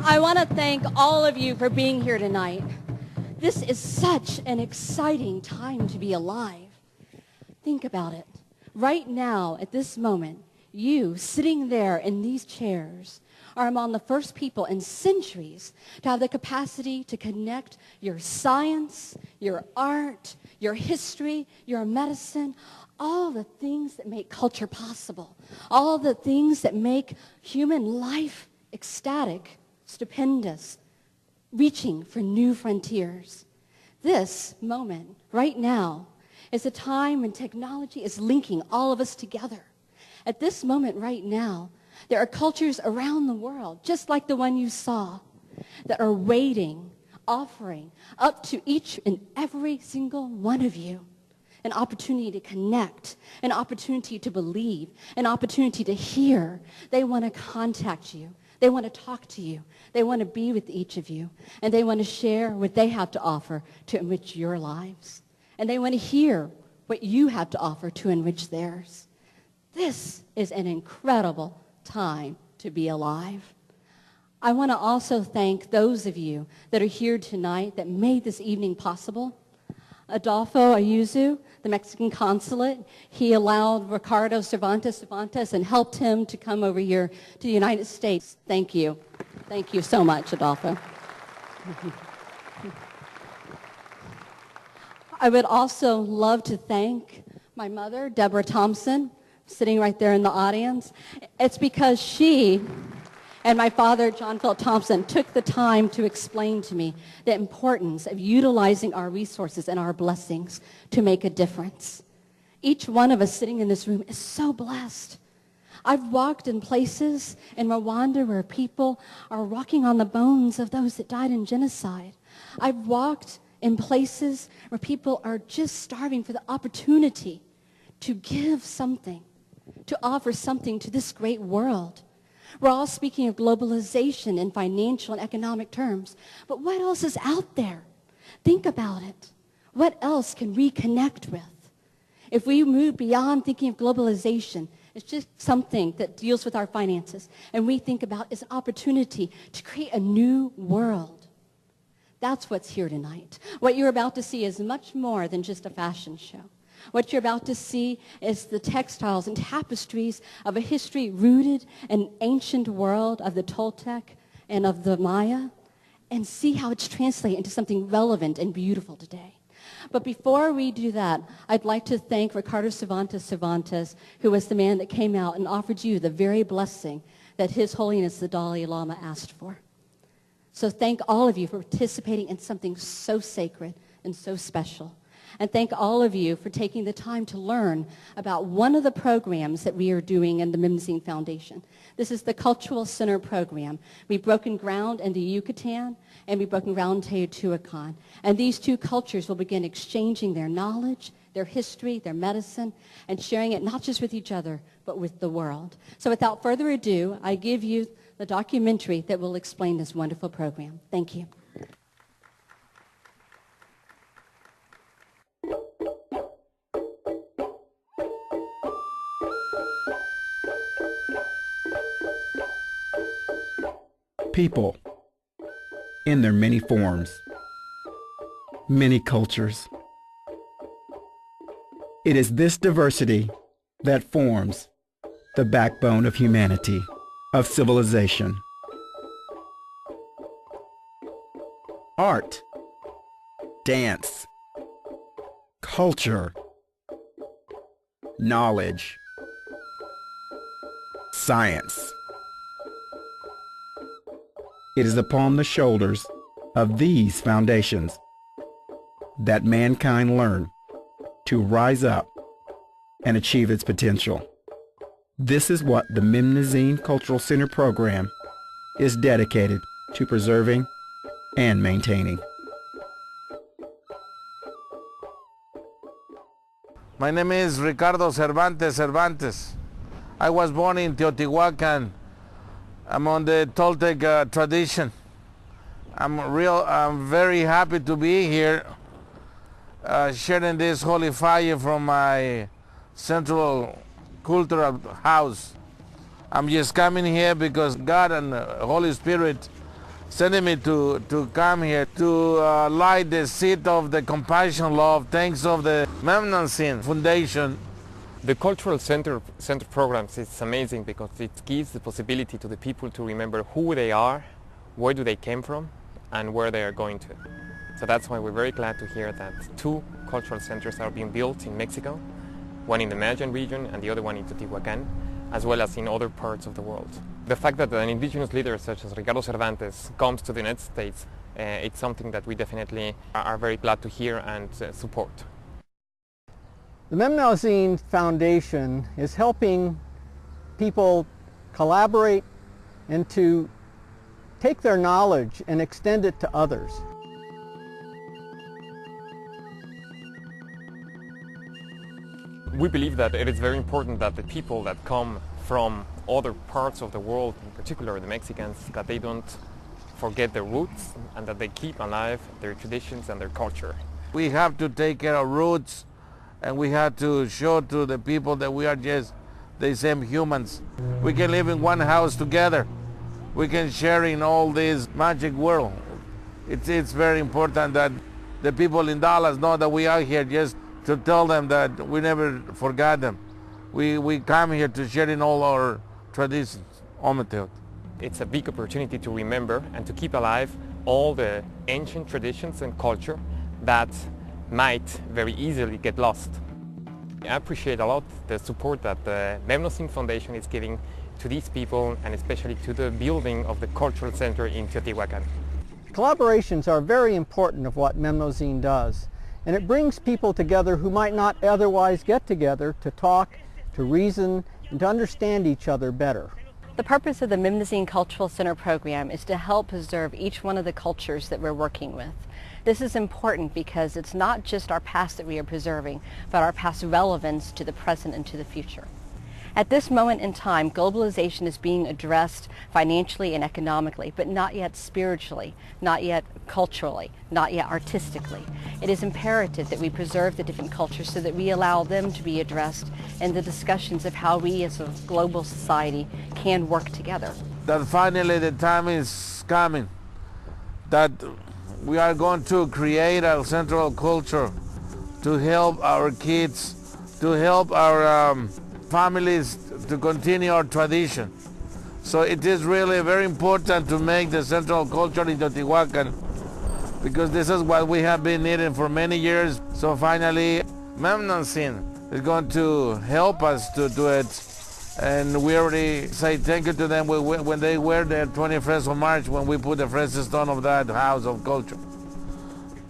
I want to thank all of you for being here tonight. This is such an exciting time to be alive. Think about it. Right now, at this moment, you sitting there in these chairs are among the first people in centuries to have the capacity to connect your science, your art, your history, your medicine, all the things that make culture possible, all the things that make human life ecstatic, stupendous, reaching for new frontiers. This moment, right now, is a time when technology is linking all of us together. At this moment right now, there are cultures around the world, just like the one you saw, that are waiting, offering up to each and every single one of you an opportunity to connect, an opportunity to believe, an opportunity to hear. They want to contact you. They want to talk to you. They want to be with each of you. And they want to share what they have to offer to enrich your lives. And they want to hear what you have to offer to enrich theirs. This is an incredible time to be alive. I want to also thank those of you that are here tonight that made this evening possible. Adolfo Ayuso, the Mexican consulate, he allowed Ricardo Cervantes and helped him to come over here to the United States. Thank you. Thank you so much, Adolfo. I would also love to thank my mother, Deborah Thompson, sitting right there in the audience. It's because she and my father, John Philip Thompson, took the time to explain to me the importance of utilizing our resources and our blessings to make a difference. Each one of us sitting in this room is so blessed. I've walked in places in Rwanda where people are walking on the bones of those that died in genocide. I've walked in places where people are just starving for the opportunity to give something, to offer something to this great world. We're all speaking of globalization in financial and economic terms, but what else is out there? Think about it. What else can we connect with? If we move beyond thinking of globalization, it's just something that deals with our finances, and we think about as an opportunity to create a new world. That's what's here tonight. What you're about to see is much more than just a fashion show. What you're about to see is the textiles and tapestries of a history rooted in an ancient world of the Toltec and of the Maya, and see how it's translated into something relevant and beautiful today. But before we do that, I'd like to thank Ricardo Cervantes, who was the man that came out and offered you the very blessing that His Holiness the Dalai Lama asked for. So thank all of you for participating in something so sacred and so special. And thank all of you for taking the time to learn about one of the programs that we are doing in the Mnemosyne Foundation. This is the Cultural Center program. We've broken ground in the Yucatan, and we've broken ground in Teotihuacan. And these two cultures will begin exchanging their knowledge, their history, their medicine, and sharing it not just with each other, but with the world. So without further ado, I give you the documentary that will explain this wonderful program. Thank you. People, in their many forms, many cultures. It is this diversity that forms the backbone of humanity, of civilization. Art, dance, culture, knowledge, science. It is upon the shoulders of these foundations that mankind learn to rise up and achieve its potential. This is what the Mnemosyne Cultural Center program is dedicated to preserving and maintaining. My name is Ricardo Cervantes. I was born in Teotihuacan. I'm on the Toltec tradition. I'm very happy to be here sharing this holy fire from my central cultural house. I'm just coming here because God and Holy Spirit sending me to come here to light the seed of the compassion love, thanks of the Memnon Foundation. The Cultural Center programs is amazing because it gives the possibility to the people to remember who they are, where do they came from, and where they are going to. So that's why we're very glad to hear that 2 cultural centers are being built in Mexico, one in the Mayan region and the other one in Teotihuacan, as well as in other parts of the world. The fact that an indigenous leader such as Ricardo Cervantes comes to the United States, it's something that we definitely are very glad to hear and support. The Memnosine Foundation is helping people collaborate and to take their knowledge and extend it to others. We believe that it is very important that the people that come from other parts of the world, in particular the Mexicans, that they don't forget their roots and that they keep alive their traditions and their culture. We have to take care of roots, and we have to show to the people that we are just the same humans. We can live in one house together. We can share in all this magic world. It's very important that the people in Dallas know that we are here just to tell them that we never forgot them. We come here to share in all our traditions. Ometeotl. It's a big opportunity to remember and to keep alive all the ancient traditions and culture that might very easily get lost. I appreciate a lot the support that the Memnosine Foundation is giving to these people, and especially to the building of the Cultural Center in Teotihuacan. Collaborations are very important of what Memnosine does, and it brings people together who might not otherwise get together to talk, to reason, and to understand each other better. The purpose of the Memnosine Cultural Center program is to help preserve each one of the cultures that we're working with. This is important because it's not just our past that we are preserving, but our past relevance to the present and to the future. At this moment in time, globalization is being addressed financially and economically, but not yet spiritually, not yet culturally, not yet artistically. It is imperative that we preserve the different cultures so that we allow them to be addressed in the discussions of how we as a global society can work together. That finally the time is coming, that we are going to create a central culture to help our kids, to help our families to continue our tradition. So it is really very important to make the central culture in Teotihuacan, because this is what we have been needing for many years. So finally, Memnosine is going to help us to do it. And we already say thank you to them when they were there 21st of March, when we put the first stone of that house of culture.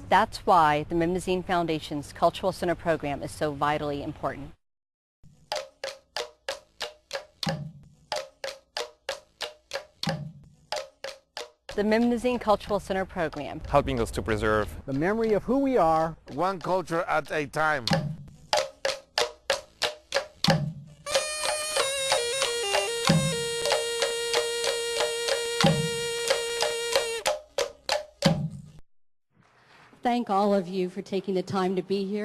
That's why the Memnosine Foundation's Cultural Center program is so vitally important. The Memnosine Cultural Center program, helping us to preserve the memory of who we are, one culture at a time. Thank all of you for taking the time to be here.